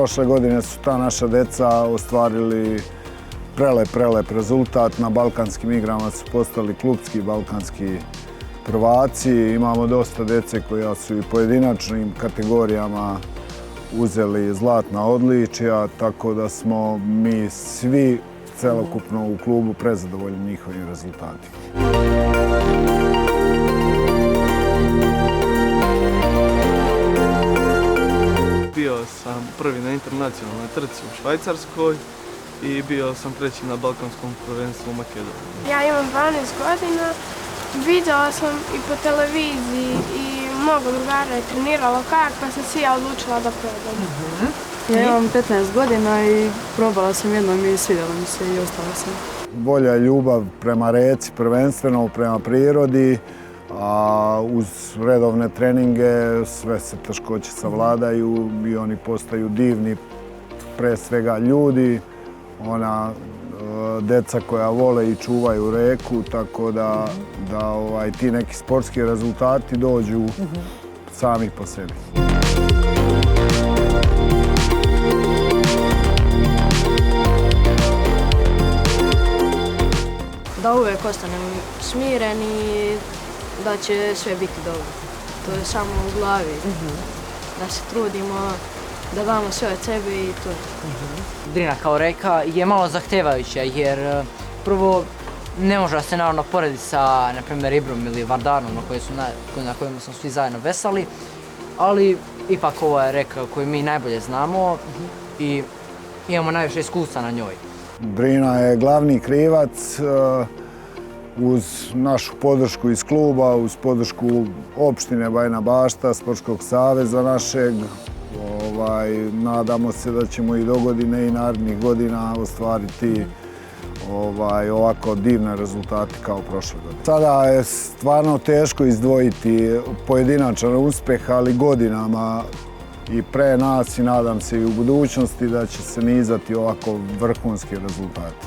Prošle godine su ta naša deca ostvarili prelep rezultat. Na balkanskim igrama su postali klupski balkanski prvaci. Imamo dosta dece koja su i pojedinačnim kategorijama uzeli zlatna odličja, tako da smo mi svi celokupno u klubu prezadovoljni njihovim rezultatima. Bio sam prvi na internacionalnoj trci u Švajcarskoj i bio sam treći na balkanskom prvenstvu u Makedoniji. Ja imam 12 godina, vidjela sam i po televiziji i mnogo drugara je treniralo kajak, pa sam se ja odlučila da probam. Ja imam 15 godina i probala sam jednom i svidjela mi se i ostala sam. Volja i ljubav prema reci, prvenstveno prema prirodi, a uz redovne treninge sve se teškoće savladaju i oni postaju divni, pre svega ljudi, deca koja vole i čuvaju reku, tako da ti neki sportski rezultati dođu sami po sebi. Da uvijek ostanem smiren i da će sve biti dobro. To je samo u glavi. Da se trudimo, da damo sve od sebe i to. Drina kao reka je malo zahtevajuća jer prvo ne može se naravno porediti sa na primjer Ibrom ili Vardanom na kojima smo svi zajedno vesali, ali ipak ovo je reka koju mi najbolje znamo i imamo najviše iskustva na njoj. Drina je glavni krivac uz našu podršku iz kluba, uz podršku opštine Bajina Bašta, Sportskog saveza našeg. Nadamo se da ćemo i dogodine i narednih godina ostvariti ovako divne rezultate kao prošle godine. Sada je stvarno teško izdvojiti pojedinačan uspeh, ali godinama i pre nas i nadam se i u budućnosti da će se nizati ovako vrhunski rezultati.